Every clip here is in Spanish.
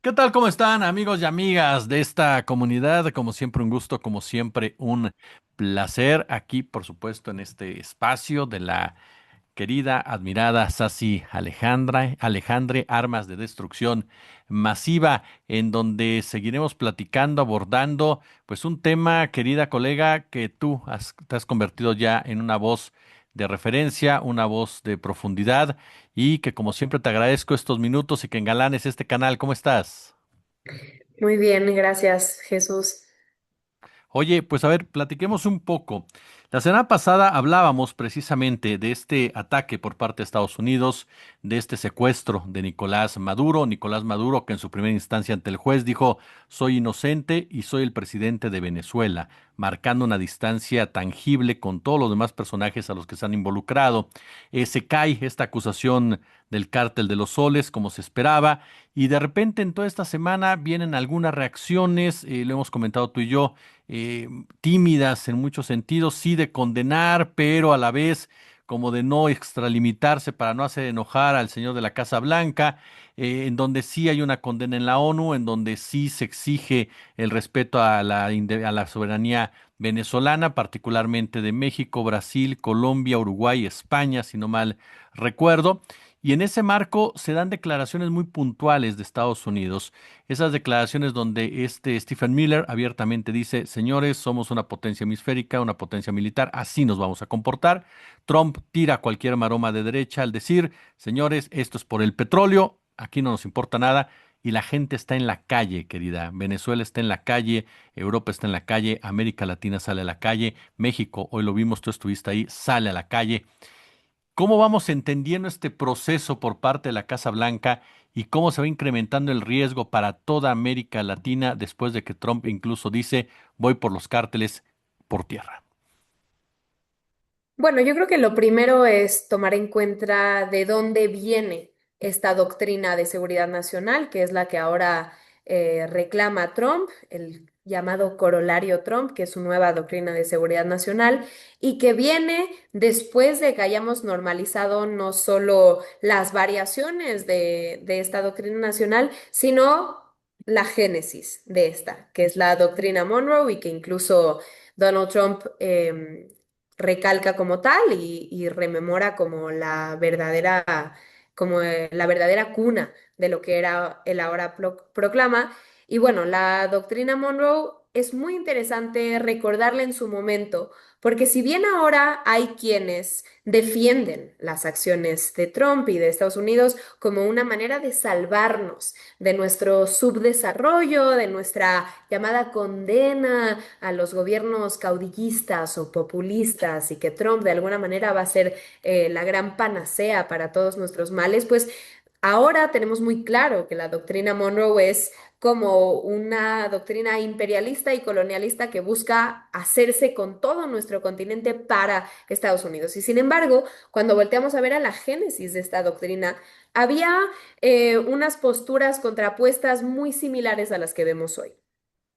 ¿Qué tal? ¿Cómo están, amigos y amigas de esta comunidad? Como siempre, un gusto, como siempre, un placer aquí, por supuesto, en este espacio de la querida, admirada Sasi Alejandre, Armas de Destrucción Masiva, en donde seguiremos platicando, abordando, pues un tema, querida colega, que te has convertido ya en una voz de referencia, una voz de profundidad y que como siempre te agradezco estos minutos y que engalanes este canal. ¿Cómo estás? Muy bien, gracias, Jesús. Oye, pues a ver, platiquemos un poco. La semana pasada hablábamos precisamente de este ataque por parte de Estados Unidos, de este secuestro de Nicolás Maduro, que en su primera instancia ante el juez dijo, soy inocente y soy el presidente de Venezuela, marcando una distancia tangible con todos los demás personajes a los que se han involucrado. Se cae esta acusación del cártel de los soles, como se esperaba, y de repente en toda esta semana vienen algunas reacciones, lo hemos comentado tú y yo, tímidas en muchos sentidos, sí de condenar, pero a la vez como de no extralimitarse para no hacer enojar al señor de la Casa Blanca, en donde sí hay una condena en la ONU, en donde sí se exige el respeto a a la soberanía venezolana, particularmente de México, Brasil, Colombia, Uruguay, España, si no mal recuerdo. Y en ese marco se dan declaraciones muy puntuales de Estados Unidos, esas declaraciones donde este Stephen Miller abiertamente dice, señores, somos una potencia hemisférica, una potencia militar, así nos vamos a comportar. Trump tira cualquier maroma de derecha al decir, señores, esto es por el petróleo, aquí no nos importa nada. Y la gente está en la calle, querida. Venezuela está en la calle, Europa está en la calle, América Latina sale a la calle, México, hoy lo vimos, tú estuviste ahí, sale a la calle. ¿Cómo vamos entendiendo este proceso por parte de la Casa Blanca y cómo se va incrementando el riesgo para toda América Latina después de que Trump incluso dice voy por los cárteles por tierra? Bueno, yo creo que lo primero es tomar en cuenta de dónde viene esta doctrina de seguridad nacional, que es la que ahora reclama Trump, el llamado corolario Trump, que es su nueva doctrina de seguridad nacional, y que viene después de que hayamos normalizado no solo las variaciones de esta doctrina nacional, sino la génesis de esta, que es la doctrina Monroe y que incluso Donald Trump recalca como tal y rememora como la verdadera cuna de lo que era el ahora proclama. Y bueno, la doctrina Monroe es muy interesante recordarla en su momento, porque si bien ahora hay quienes defienden las acciones de Trump y de Estados Unidos como una manera de salvarnos de nuestro subdesarrollo, de nuestra llamada condena a los gobiernos caudillistas o populistas y que Trump de alguna manera va a ser la gran panacea para todos nuestros males, pues ahora tenemos muy claro que la doctrina Monroe es como una doctrina imperialista y colonialista que busca hacerse con todo nuestro continente para Estados Unidos. Y sin embargo, cuando volteamos a ver a la génesis de esta doctrina, había unas posturas contrapuestas muy similares a las que vemos hoy.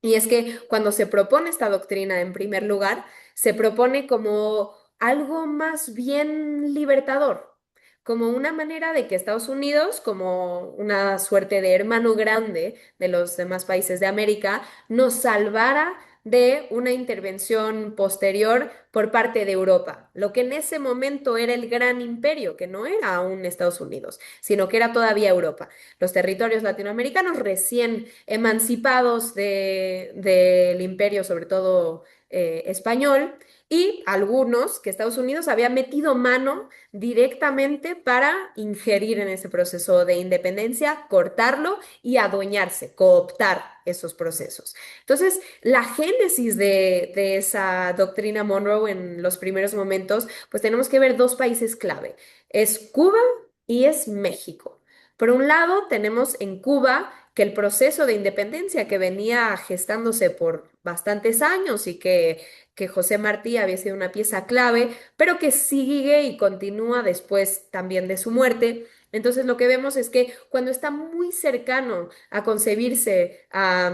Y es que cuando se propone esta doctrina, en primer lugar, se propone como algo más bien libertador, como una manera de que Estados Unidos, como una suerte de hermano grande de los demás países de América, nos salvara de una intervención posterior por parte de Europa, lo que en ese momento era el gran imperio, que no era aún Estados Unidos, sino que era todavía Europa. Los territorios latinoamericanos recién emancipados del imperio, sobre todo español, y algunos que Estados Unidos había metido mano directamente para ingerir en ese proceso de independencia, cortarlo y adueñarse, cooptar esos procesos. Entonces, la génesis de esa doctrina Monroe en los primeros momentos, pues tenemos que ver dos países clave. Es Cuba y es México. Por un lado, tenemos en Cuba que el proceso de independencia que venía gestándose por bastantes años y que José Martí había sido una pieza clave, pero que sigue y continúa después también de su muerte. Entonces lo que vemos es que cuando está muy cercano a concebirse, a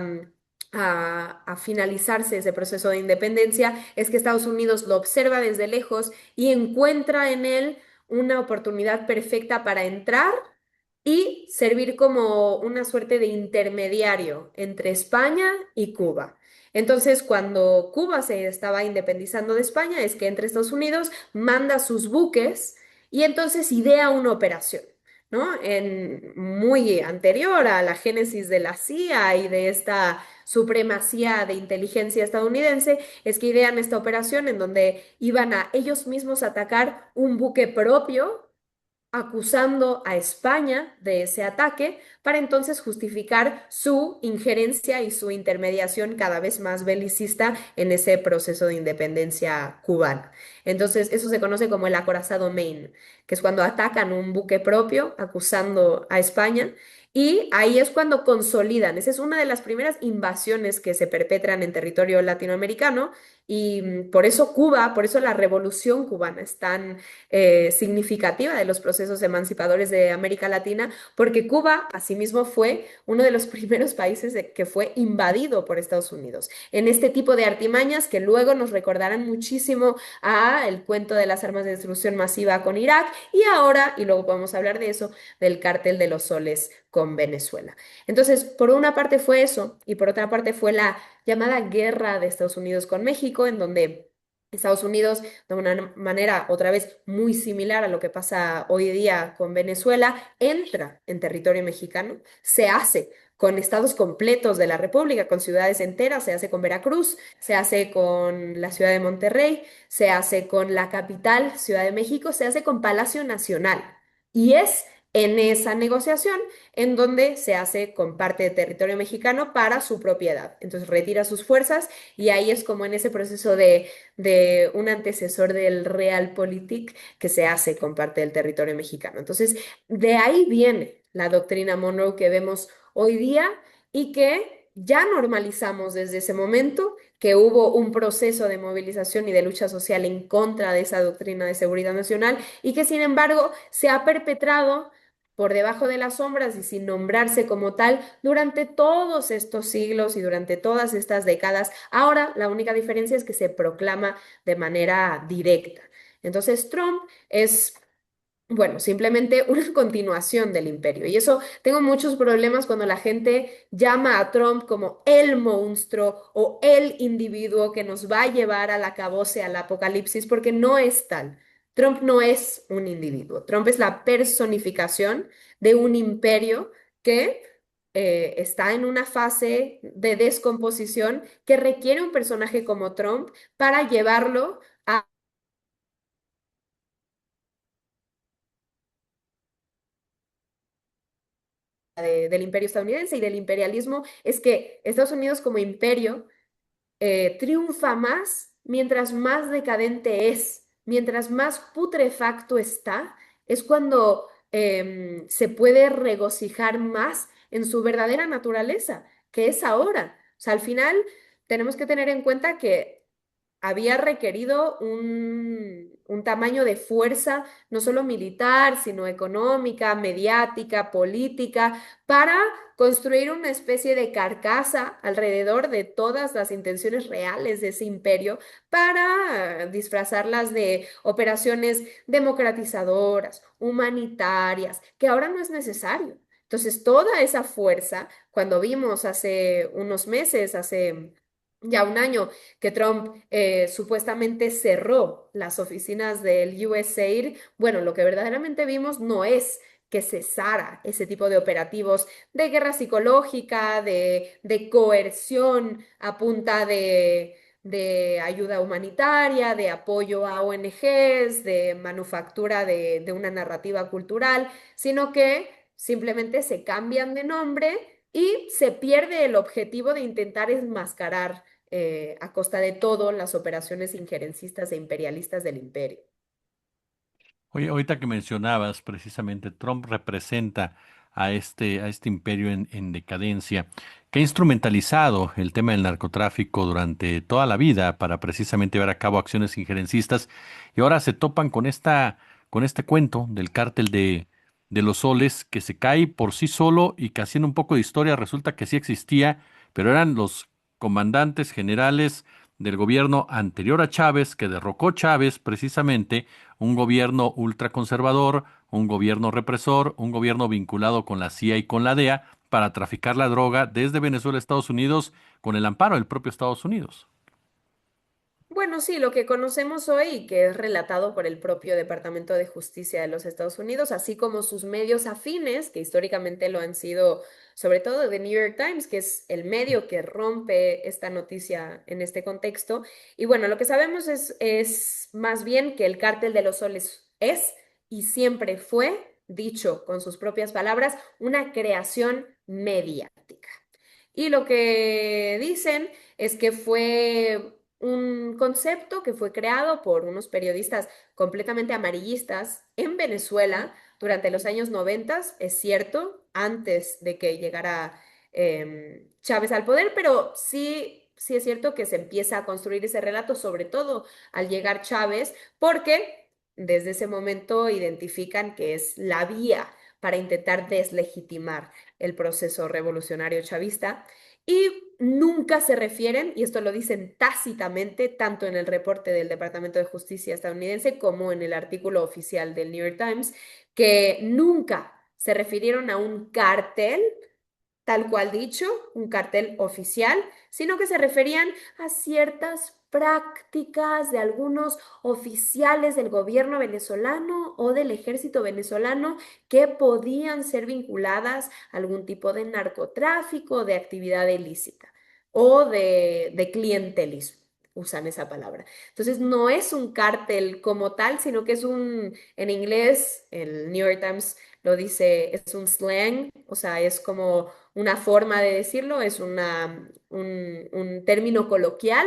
finalizarse ese proceso de independencia, es que Estados Unidos lo observa desde lejos y encuentra en él una oportunidad perfecta para entrar y servir como una suerte de intermediario entre España y Cuba. Entonces, cuando Cuba se estaba independizando de España, es que entre Estados Unidos manda sus buques y entonces idea una operación, ¿no? Muy anterior a la génesis de la CIA y de esta supremacía de inteligencia estadounidense, es que idean esta operación en donde iban a ellos mismos atacar un buque propio acusando a España de ese ataque para entonces justificar su injerencia y su intermediación cada vez más belicista en ese proceso de independencia cubana. Entonces, eso se conoce como el acorazado Maine, que es cuando atacan un buque propio acusando a España. Y ahí es cuando consolidan. Esa es una de las primeras invasiones que se perpetran en territorio latinoamericano. Y por eso Cuba, por eso la revolución cubana es tan significativa de los procesos emancipadores de América Latina, porque Cuba, asimismo, fue uno de los primeros países que fue invadido por Estados Unidos. En este tipo de artimañas que luego nos recordarán muchísimo a el cuento de las armas de destrucción masiva con Irak y ahora, y luego podemos hablar de eso, del cártel de los soles con Venezuela. Entonces, por una parte fue eso y por otra parte fue la llamada guerra de Estados Unidos con México, en donde Estados Unidos, de una manera otra vez muy similar a lo que pasa hoy día con Venezuela, entra en territorio mexicano, se hace con estados completos de la República, con ciudades enteras, se hace con Veracruz, se hace con la ciudad de Monterrey, se hace con la capital, Ciudad de México, se hace con Palacio Nacional. Y es en esa negociación en donde se hace con parte de territorio mexicano para su propiedad. Entonces retira sus fuerzas y ahí es como en ese proceso de un antecesor del Realpolitik que se hace con parte del territorio mexicano. Entonces, de ahí viene la doctrina Monroe que vemos hoy día y que ya normalizamos desde ese momento que hubo un proceso de movilización y de lucha social en contra de esa doctrina de seguridad nacional y que sin embargo se ha perpetrado por debajo de las sombras y sin nombrarse como tal durante todos estos siglos y durante todas estas décadas. Ahora la única diferencia es que se proclama de manera directa. Entonces Trump es, bueno, simplemente una continuación del imperio. Y eso tengo muchos problemas cuando la gente llama a Trump como el monstruo o el individuo que nos va a llevar al acabose, al apocalipsis, porque no es tal. Trump no es un individuo. Trump es la personificación de un imperio que está en una fase de descomposición que requiere un personaje como Trump para llevarlo del imperio estadounidense y del imperialismo es que Estados Unidos como imperio triunfa más mientras más decadente es, mientras más putrefacto está, es cuando se puede regocijar más en su verdadera naturaleza, que es ahora. O sea, al final tenemos que tener en cuenta que había requerido un tamaño de fuerza, no solo militar, sino económica, mediática, política, para construir una especie de carcasa alrededor de todas las intenciones reales de ese imperio, para disfrazarlas de operaciones democratizadoras, humanitarias, que ahora no es necesario. Entonces, toda esa fuerza, cuando vimos hace unos meses, hace ya un año, que Trump supuestamente cerró las oficinas del USAID, bueno, lo que verdaderamente vimos no es que cesara ese tipo de operativos de guerra psicológica, de coerción a punta de ayuda humanitaria, de apoyo a ONGs, de manufactura de una narrativa cultural, sino que simplemente se cambian de nombre y se pierde el objetivo de intentar enmascarar a costa de todo las operaciones injerencistas e imperialistas del imperio. Oye, ahorita que mencionabas precisamente, Trump representa a este imperio en decadencia, que ha instrumentalizado el tema del narcotráfico durante toda la vida para precisamente llevar a cabo acciones injerencistas, y ahora se topan con este cuento del cártel de los soles que se cae por sí solo y que haciendo un poco de historia resulta que sí existía, pero eran los comandantes generales del gobierno anterior a Chávez, que derrocó Chávez precisamente, un gobierno ultraconservador, un gobierno represor, un gobierno vinculado con la CIA y con la DEA para traficar la droga desde Venezuela a Estados Unidos con el amparo del propio Estados Unidos. Bueno, sí, lo que conocemos hoy y que es relatado por el propio Departamento de Justicia de los Estados Unidos, así como sus medios afines, que históricamente lo han sido, sobre todo The New York Times, que es el medio que rompe esta noticia en este contexto. Y bueno, lo que sabemos es más bien que el Cártel de los Soles es y siempre fue, dicho con sus propias palabras, una creación mediática. Y lo que dicen es que fue un concepto que fue creado por unos periodistas completamente amarillistas en Venezuela durante los años 90, es cierto, antes de que llegara Chávez al poder, pero sí es cierto que se empieza a construir ese relato, sobre todo al llegar Chávez, porque desde ese momento identifican que es la vía para intentar deslegitimar el proceso revolucionario chavista y nunca se refieren, y esto lo dicen tácitamente, tanto en el reporte del Departamento de Justicia estadounidense como en el artículo oficial del New York Times, que nunca se refirieron a un cártel tal cual dicho, un cartel oficial, sino que se referían a ciertas prácticas de algunos oficiales del gobierno venezolano o del ejército venezolano que podían ser vinculadas a algún tipo de narcotráfico, de actividad ilícita o de clientelismo. Usan esa palabra. Entonces, no es un cártel como tal, sino que es en inglés, el New York Times lo dice, es un slang, o sea, es como una forma de decirlo, es un término coloquial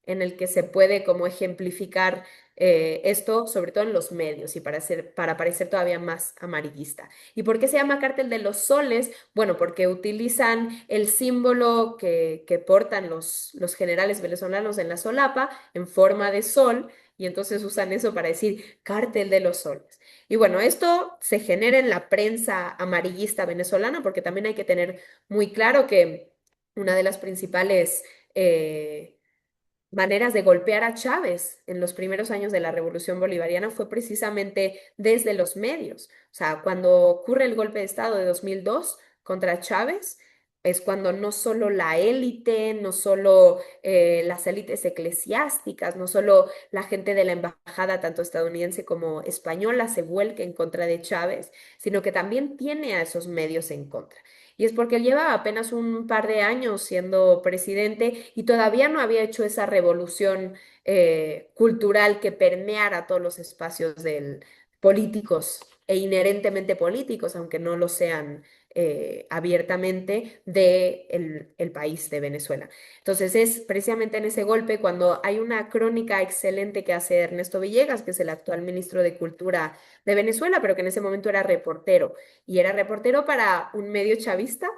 en el que se puede como ejemplificar esto, sobre todo en los medios y para parecer todavía más amarillista. ¿Y por qué se llama Cártel de los Soles? Bueno, porque utilizan el símbolo que portan los generales venezolanos en la solapa en forma de sol y entonces usan eso para decir Cártel de los Soles. Y bueno, esto se genera en la prensa amarillista venezolana porque también hay que tener muy claro que una de las principales maneras de golpear a Chávez en los primeros años de la Revolución Bolivariana fue precisamente desde los medios. O sea, cuando ocurre el golpe de Estado de 2002 contra Chávez, es cuando no solo la élite, no solo las élites eclesiásticas, no solo la gente de la embajada, tanto estadounidense como española, se vuelca en contra de Chávez, sino que también tiene a esos medios en contra. Y es porque él lleva apenas un par de años siendo presidente y todavía no había hecho esa revolución cultural que permeara todos los espacios políticos e inherentemente políticos, aunque no lo sean abiertamente, de el país de Venezuela. Entonces es precisamente en ese golpe cuando hay una crónica excelente que hace Ernesto Villegas, que es el actual ministro de Cultura de Venezuela, pero que en ese momento era reportero y era reportero para un medio chavista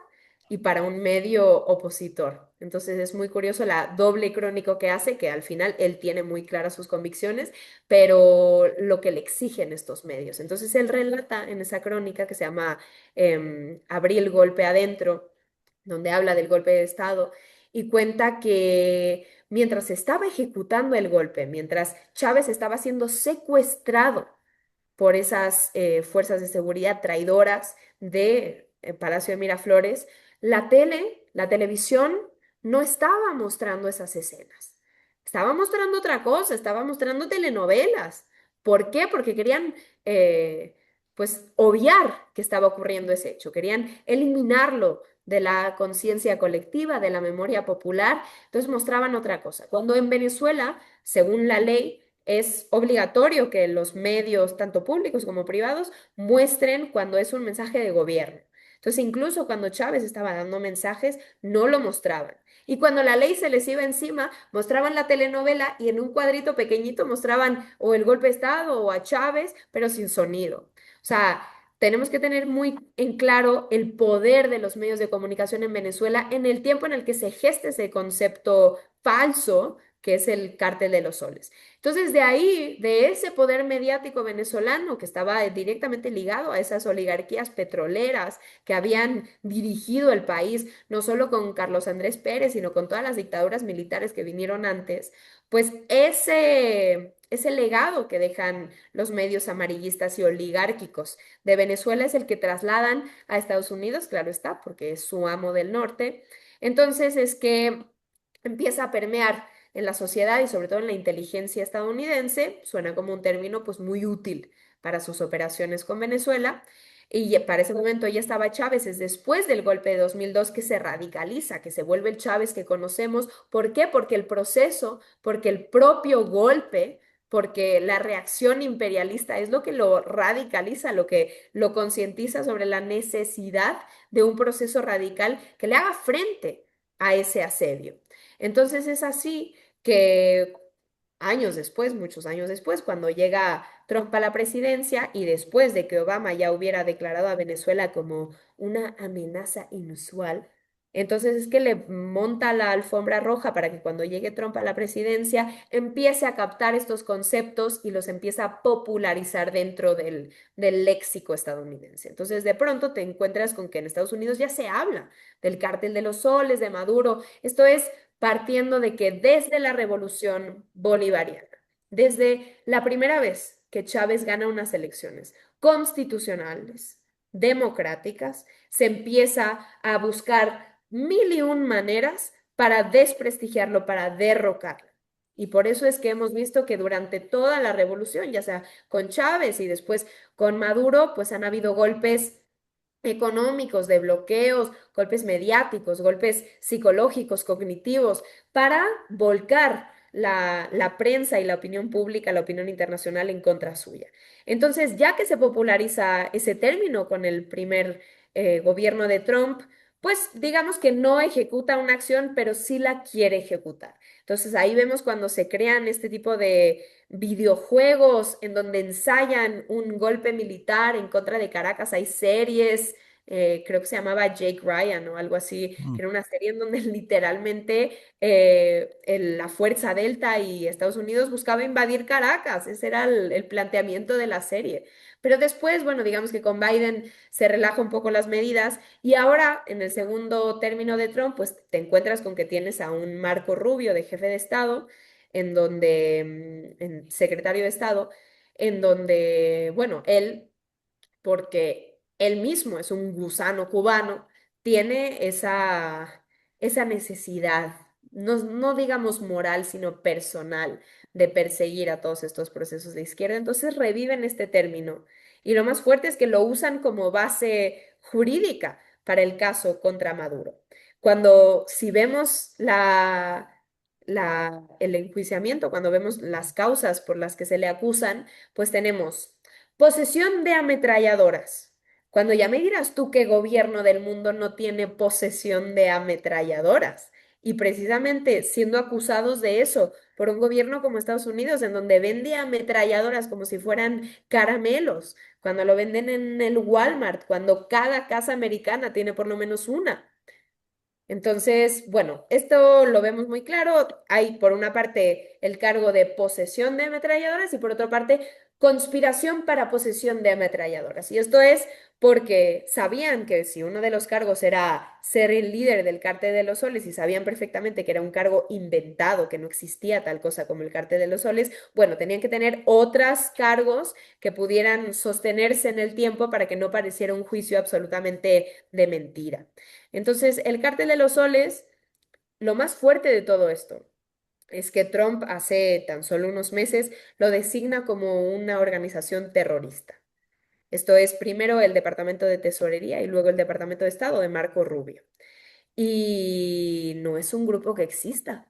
y para un medio opositor. Entonces es muy curioso la doble crónica que hace, que al final él tiene muy claras sus convicciones, pero lo que le exigen estos medios. Entonces él relata en esa crónica que se llama Abril Golpe Adentro, donde habla del golpe de Estado y cuenta que mientras estaba ejecutando el golpe, mientras Chávez estaba siendo secuestrado, por esas fuerzas de seguridad traidoras de Palacio de Miraflores, la televisión no estaba mostrando esas escenas. Estaba mostrando otra cosa, estaba mostrando telenovelas. ¿Por qué? Porque querían, pues, obviar que estaba ocurriendo ese hecho. Querían eliminarlo de la conciencia colectiva, de la memoria popular. Entonces mostraban otra cosa. Cuando en Venezuela, según la ley, es obligatorio que los medios, tanto públicos como privados, muestren cuando es un mensaje de gobierno. Entonces, incluso cuando Chávez estaba dando mensajes, no lo mostraban. Y cuando la ley se les iba encima, mostraban la telenovela y en un cuadrito pequeñito mostraban o el golpe de Estado o a Chávez, pero sin sonido. O sea, tenemos que tener muy en claro el poder de los medios de comunicación en Venezuela en el tiempo en el que se gesta ese concepto falso que es el Cártel de los Soles. Entonces, de ahí, de ese poder mediático venezolano que estaba directamente ligado a esas oligarquías petroleras que habían dirigido el país, no solo con Carlos Andrés Pérez, sino con todas las dictaduras militares que vinieron antes, pues ese legado que dejan los medios amarillistas y oligárquicos de Venezuela es el que trasladan a Estados Unidos, claro está, porque es su amo del norte. Entonces es que empieza a permear en la sociedad y sobre todo en la inteligencia estadounidense, suena como un término pues muy útil para sus operaciones con Venezuela. Y para ese momento ya estaba Chávez, es después del golpe de 2002 que se radicaliza, que se vuelve el Chávez que conocemos. ¿Por qué? Porque el proceso, porque el propio golpe, porque la reacción imperialista es lo que lo radicaliza, lo que lo concientiza sobre la necesidad de un proceso radical que le haga frente a ese asedio. Entonces es así que años después, muchos años después, cuando llega Trump a la presidencia y después de que Obama ya hubiera declarado a Venezuela como una amenaza inusual, entonces es que le monta la alfombra roja para que cuando llegue Trump a la presidencia empiece a captar estos conceptos y los empieza a popularizar dentro del léxico estadounidense. Entonces de pronto te encuentras con que en Estados Unidos ya se habla del cártel de los soles, de Maduro. Esto es partiendo de que desde la revolución bolivariana, desde la primera vez que Chávez gana unas elecciones constitucionales, democráticas, se empieza a buscar mil y un maneras para desprestigiarlo, para derrocarlo. Y por eso es que hemos visto que durante toda la revolución, ya sea con Chávez y después con Maduro, pues han habido golpes económicos, de bloqueos, golpes mediáticos, golpes psicológicos, cognitivos, para volcar la prensa y la opinión pública, la opinión internacional en contra suya. Entonces, ya que se populariza ese término con el primer gobierno de Trump, pues digamos que no ejecuta una acción, pero sí la quiere ejecutar. Entonces ahí vemos cuando se crean este tipo de videojuegos en donde ensayan un golpe militar en contra de Caracas. Hay series, creo que se llamaba Jake Ryan o algo así, Mm. que era una serie en donde literalmente la Fuerza Delta y Estados Unidos buscaba invadir Caracas. Ese era el planteamiento de la serie. Pero después, bueno, digamos que con Biden se relaja un poco las medidas y ahora en el segundo término de Trump, pues te encuentras con que tienes a un Marco Rubio de jefe de Estado en donde, en secretario de Estado, en donde, bueno, él, porque él mismo es un gusano cubano, tiene esa necesidad, no digamos moral, sino personal, de perseguir a todos estos procesos de izquierda. Entonces reviven este término. Y lo más fuerte es que lo usan como base jurídica para el caso contra Maduro. Cuando, si vemos el enjuiciamiento, cuando vemos las causas por las que se le acusan, pues tenemos posesión de ametralladoras. Cuando ya me dirás tú qué gobierno del mundo no tiene posesión de ametralladoras. Y precisamente siendo acusados de eso por un gobierno como Estados Unidos, en donde vende ametralladoras como si fueran caramelos, cuando lo venden en el Walmart, cuando cada casa americana tiene por lo menos una. Entonces, bueno, esto lo vemos muy claro. Hay por una parte el cargo de posesión de ametralladoras y por otra parte conspiración para posesión de ametralladoras. Y esto es porque sabían que si uno de los cargos era ser el líder del Cártel de los Soles y sabían perfectamente que era un cargo inventado, que no existía tal cosa como el Cártel de los Soles, bueno, tenían que tener otros cargos que pudieran sostenerse en el tiempo para que no pareciera un juicio absolutamente de mentira. Entonces, el Cártel de los Soles, lo más fuerte de todo esto es que Trump hace tan solo unos meses lo designa como una organización terrorista. Esto es primero el Departamento de Tesorería y luego el Departamento de Estado de Marco Rubio. Y no es un grupo que exista.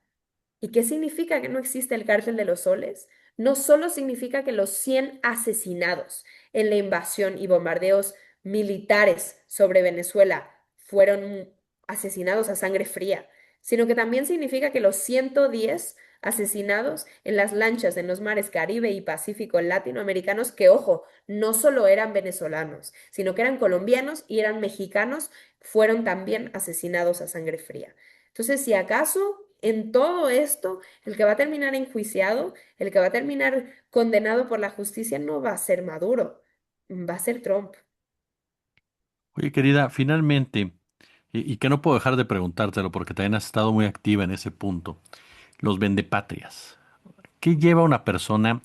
¿Y qué significa que no existe el Cártel de los Soles? No solo significa que los 100 asesinados en la invasión y bombardeos militares sobre Venezuela fueron asesinados a sangre fría, sino que también significa que los 110 asesinados en las lanchas en los mares Caribe y Pacífico latinoamericanos, que ojo, no solo eran venezolanos, sino que eran colombianos y eran mexicanos, fueron también asesinados a sangre fría. Entonces, si acaso en todo esto, el que va a terminar enjuiciado, el que va a terminar condenado por la justicia no va a ser Maduro, va a ser Trump. Oye, querida, finalmente, y que no puedo dejar de preguntártelo porque también has estado muy activa en ese punto, los vendepatrias. ¿Qué lleva a una persona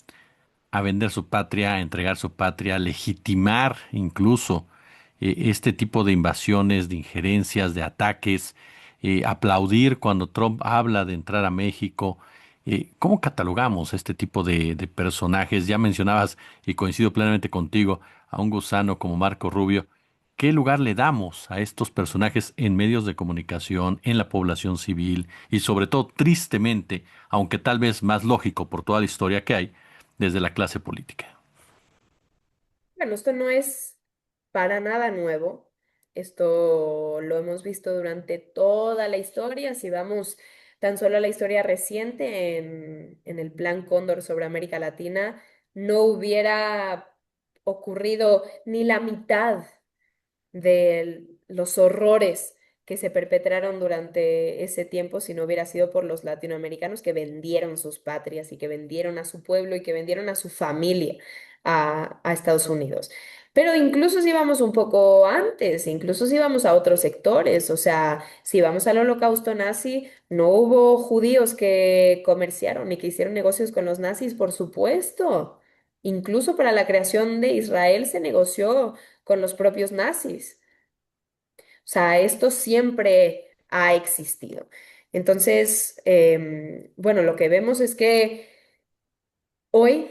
a vender su patria, a entregar su patria, a legitimar incluso este tipo de invasiones, de injerencias, de ataques, aplaudir cuando Trump habla de entrar a México? ¿Cómo catalogamos este tipo de personajes? Ya mencionabas, y coincido plenamente contigo, a un gusano como Marco Rubio. ¿Qué lugar le damos a estos personajes en medios de comunicación, en la población civil y sobre todo, tristemente, aunque tal vez más lógico por toda la historia que hay, desde la clase política? Bueno, esto no es para nada nuevo. Esto lo hemos visto durante toda la historia. Si vamos tan solo a la historia reciente en el Plan Cóndor sobre América Latina, no hubiera ocurrido ni la mitad de los horrores que se perpetraron durante ese tiempo si no hubiera sido por los latinoamericanos que vendieron sus patrias y que vendieron a su pueblo y que vendieron a su familia a Estados Unidos. Pero incluso si vamos un poco antes, incluso si vamos a otros sectores, o sea, si vamos al holocausto nazi, no hubo judíos que comerciaron ni que hicieron negocios con los nazis, por supuesto. Incluso para la creación de Israel se negoció con los propios nazis. O sea, esto siempre ha existido. Entonces, bueno, lo que vemos es que hoy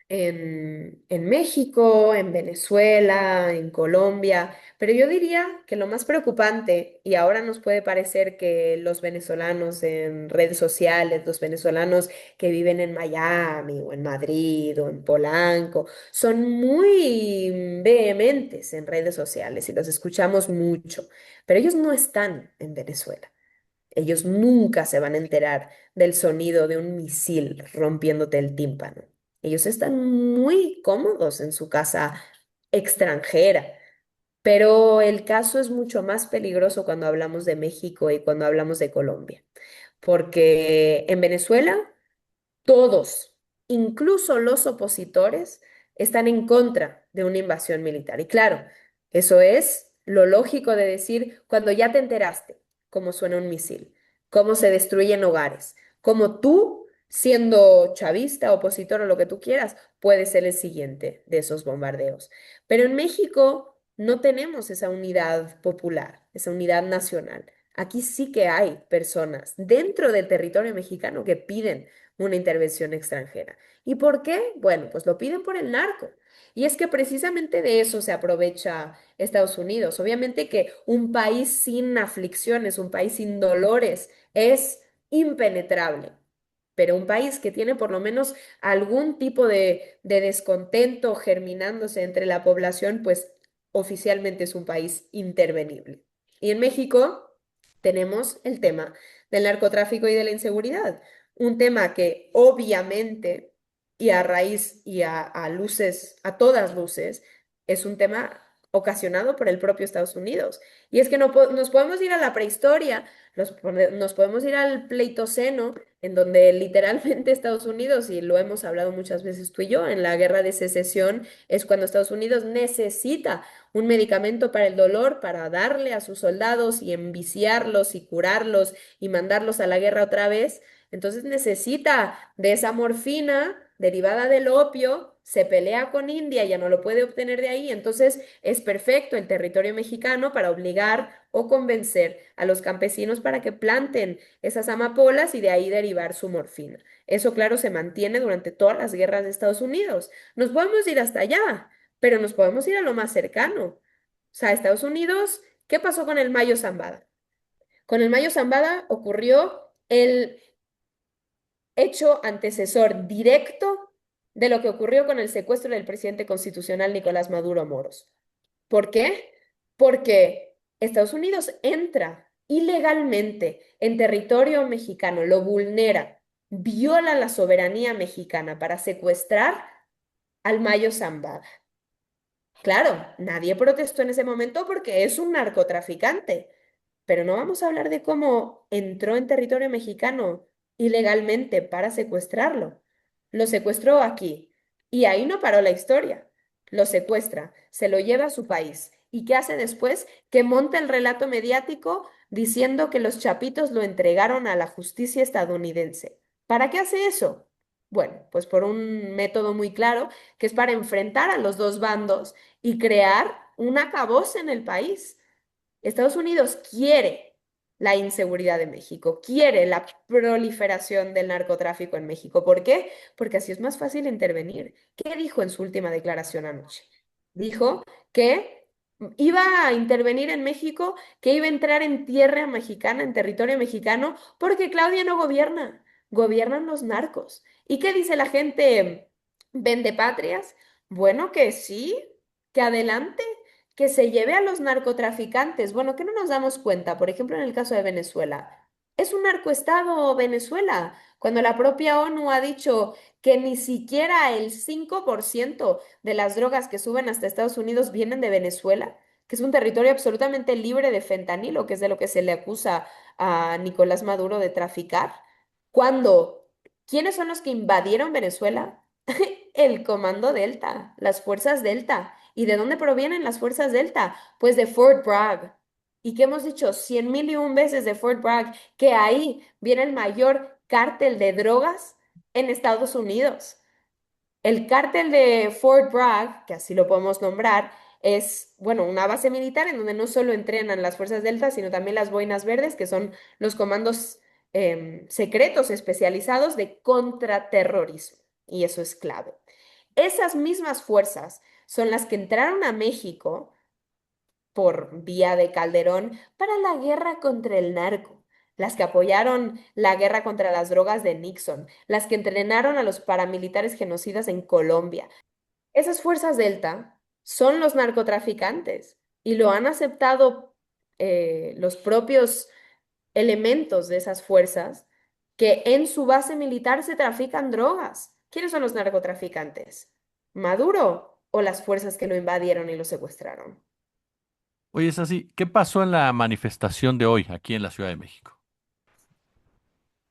en México, en Venezuela, en Colombia, pero yo diría que lo más preocupante, y ahora nos puede parecer que los venezolanos en redes sociales, los venezolanos que viven en Miami o en Madrid o en Polanco, son muy vehementes en redes sociales y los escuchamos mucho, pero ellos no están en Venezuela. Ellos nunca se van a enterar del sonido de un misil rompiéndote el tímpano. Ellos están muy cómodos en su casa extranjera, pero el caso es mucho más peligroso cuando hablamos de México y cuando hablamos de Colombia, porque en Venezuela todos, incluso los opositores, están en contra de una invasión militar. Y claro, eso es lo lógico de decir cuando ya te enteraste cómo suena un misil, cómo se destruyen hogares, cómo tú, siendo chavista, opositor o lo que tú quieras, puedes ser el siguiente de esos bombardeos. Pero en México no tenemos esa unidad popular, esa unidad nacional. Aquí sí que hay personas dentro del territorio mexicano que piden una intervención extranjera. ¿Y por qué? Bueno, pues lo piden por el narco. Y es que precisamente de eso se aprovecha Estados Unidos. Obviamente que un país sin aflicciones, un país sin dolores, es impenetrable. Pero un país que tiene por lo menos algún tipo de descontento germinándose entre la población, pues oficialmente es un país intervenible. Y en México tenemos el tema del narcotráfico y de la inseguridad, un tema que obviamente y a raíz y a luces, a todas luces, es un tema ocasionado por el propio Estados Unidos. Y es que no nos podemos ir a la prehistoria, nos podemos ir al Pleistoceno, en donde literalmente Estados Unidos, y lo hemos hablado muchas veces tú y yo, en la guerra de secesión es cuando Estados Unidos necesita un medicamento para el dolor, para darle a sus soldados y enviciarlos y curarlos y mandarlos a la guerra otra vez. Entonces necesita de esa morfina derivada del opio, se pelea con India, ya no lo puede obtener de ahí, entonces es perfecto el territorio mexicano para obligar o convencer a los campesinos para que planten esas amapolas y de ahí derivar su morfina. Eso, claro, se mantiene durante todas las guerras de Estados Unidos. Nos podemos ir hasta allá, pero nos podemos ir a lo más cercano. O sea, Estados Unidos, ¿qué pasó con el Mayo Zambada? Con el Mayo Zambada ocurrió el hecho antecesor directo de lo que ocurrió con el secuestro del presidente constitucional Nicolás Maduro Moros. ¿Por qué? Porque Estados Unidos entra ilegalmente en territorio mexicano, lo vulnera, viola la soberanía mexicana para secuestrar al Mayo Zambada. Claro, nadie protestó en ese momento porque es un narcotraficante. pero no vamos a hablar de cómo entró en territorio mexicano ilegalmente para secuestrarlo. Lo secuestró aquí y ahí no paró la historia. Lo secuestra, se lo lleva a su país. ¿Y qué hace después? Que monta el relato mediático diciendo que los chapitos lo entregaron a la justicia estadounidense. ¿Para qué hace eso? Bueno, pues por un método muy claro, que es para enfrentar a los dos bandos y crear un acabose en el país. Estados Unidos quiere la inseguridad de México, quiere la proliferación del narcotráfico en México. ¿Por qué? Porque así es más fácil intervenir. ¿Qué dijo en su última declaración anoche? Dijo que iba a intervenir en México, que iba a entrar en tierra mexicana, en territorio mexicano, porque Claudia no gobierna, gobiernan los narcos. ¿Y qué dice la gente vende patrias? Bueno, que sí, que adelante, que se lleve a los narcotraficantes. Bueno, que no nos damos cuenta, por ejemplo, en el caso de Venezuela. Es un narcoestado Venezuela, cuando la propia ONU ha dicho que ni siquiera el 5% de las drogas que suben hasta Estados Unidos vienen de Venezuela, que es un territorio absolutamente libre de fentanilo, que es de lo que se le acusa a Nicolás Maduro de traficar. Cuando, ¿quiénes son los que invadieron Venezuela? El Comando Delta, las fuerzas Delta. ¿Y de dónde provienen las fuerzas Delta? Pues de Fort Bragg. ¿Y qué hemos dicho? 100.000 y un veces de Fort Bragg, que ahí viene el mayor cártel de drogas en Estados Unidos. El cártel de Fort Bragg, que así lo podemos nombrar, es, bueno, una base militar en donde no solo entrenan las fuerzas Delta, sino también las Boinas Verdes, que son los comandos secretos especializados de contraterrorismo. Y eso es clave. Esas mismas fuerzas son las que entraron a México por vía de Calderón para la guerra contra el narco, las que apoyaron la guerra contra las drogas de Nixon, las que entrenaron a los paramilitares genocidas en Colombia. Esas fuerzas Delta son los narcotraficantes y lo han aceptado los propios elementos de esas fuerzas que en su base militar se trafican drogas. ¿Quiénes son los narcotraficantes? ¿Maduro o las fuerzas que lo invadieron y lo secuestraron? Oye, es así, ¿qué pasó en la manifestación de hoy aquí en la Ciudad de México?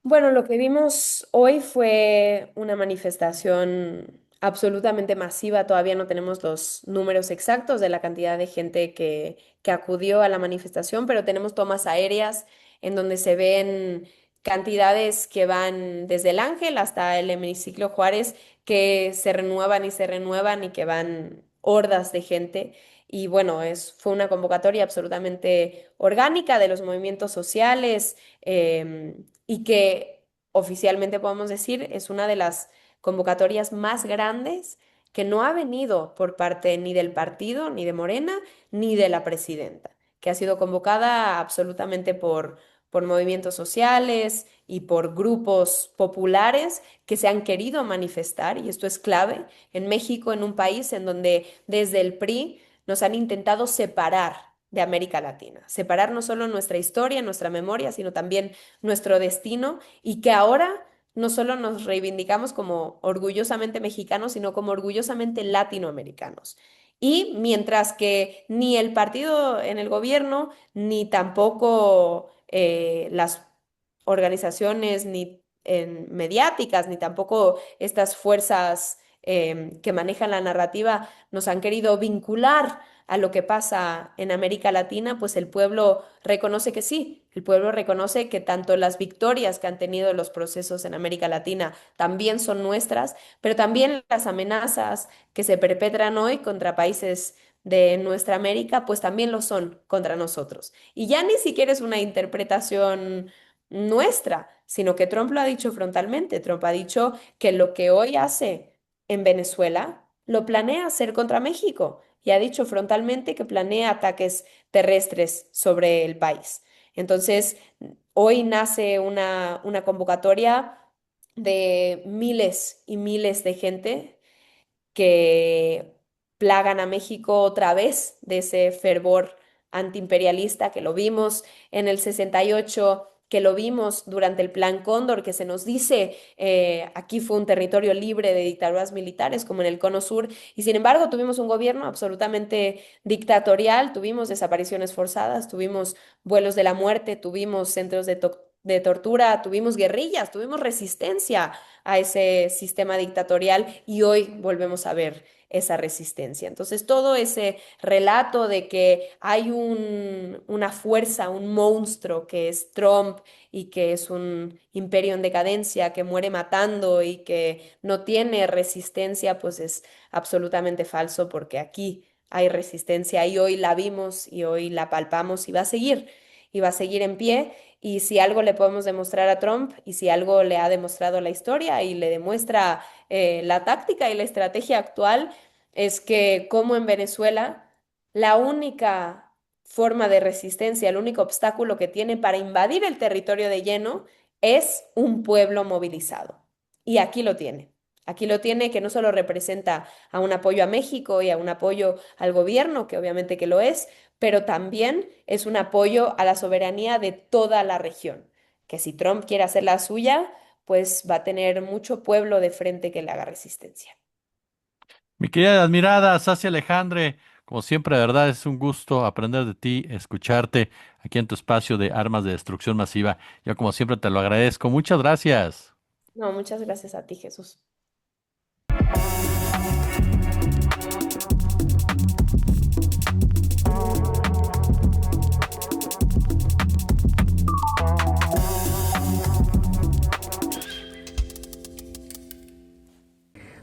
Bueno, lo que vimos hoy fue una manifestación absolutamente masiva. Todavía no tenemos los números exactos de la cantidad de gente que acudió a la manifestación, pero tenemos tomas aéreas en donde se ven cantidades que van desde el Ángel hasta el hemiciclo Juárez, que se renuevan y que van hordas de gente. Y bueno, fue una convocatoria absolutamente orgánica de los movimientos sociales y que oficialmente podemos decir es una de las convocatorias más grandes que no ha venido por parte ni del partido, ni de Morena, ni de la presidenta, que ha sido convocada absolutamente por movimientos sociales y por grupos populares que se han querido manifestar, y esto es clave, en México, en un país en donde desde el PRI nos han intentado separar de América Latina, separar no solo nuestra historia, nuestra memoria, sino también nuestro destino y que ahora no solo nos reivindicamos como orgullosamente mexicanos, sino como orgullosamente latinoamericanos. Y mientras que ni el partido en el gobierno, ni tampoco las organizaciones ni mediáticas, ni tampoco estas fuerzas que manejan la narrativa nos han querido vincular a lo que pasa en América Latina, pues el pueblo reconoce que sí, el pueblo reconoce que tanto las victorias que han tenido los procesos en América Latina también son nuestras, pero también las amenazas que se perpetran hoy contra países de nuestra América, pues también lo son contra nosotros. Y ya ni siquiera es una interpretación nuestra, sino que Trump lo ha dicho frontalmente. Trump ha dicho que lo que hoy hace en Venezuela lo planea hacer contra México y ha dicho frontalmente que planea ataques terrestres sobre el país. Entonces, hoy nace una convocatoria de miles y miles de gente que plagan a México otra vez de ese fervor antiimperialista que lo vimos en el 68, que lo vimos durante el Plan Cóndor, que se nos dice aquí fue un territorio libre de dictaduras militares, como en el Cono Sur, y sin embargo tuvimos un gobierno absolutamente dictatorial, tuvimos desapariciones forzadas, tuvimos vuelos de la muerte, tuvimos centros de tortura, tuvimos guerrillas, tuvimos resistencia a ese sistema dictatorial y hoy volvemos a ver esa resistencia. Entonces, todo ese relato de que hay una fuerza, un monstruo que es Trump y que es un imperio en decadencia, que muere matando y que no tiene resistencia, pues es absolutamente falso porque aquí hay resistencia y hoy la vimos y hoy la palpamos y va a seguir en pie. Y si algo le podemos demostrar a Trump y si algo le ha demostrado la historia y le demuestra la táctica y la estrategia actual, es que como en Venezuela, la única forma de resistencia, el único obstáculo que tiene para invadir el territorio de lleno es un pueblo movilizado. Y aquí lo tiene. Aquí lo tiene que no solo representa a un apoyo a México y a un apoyo al gobierno, que obviamente que lo es, pero también es un apoyo a la soberanía de toda la región. Que si Trump quiere hacer la suya, pues va a tener mucho pueblo de frente que le haga resistencia. Mi querida admirada Sasia Alejandre, como siempre, de verdad es un gusto aprender de ti, escucharte aquí en tu espacio de armas de destrucción masiva. Yo como siempre te lo agradezco. Muchas gracias. No, muchas gracias a ti, Jesús.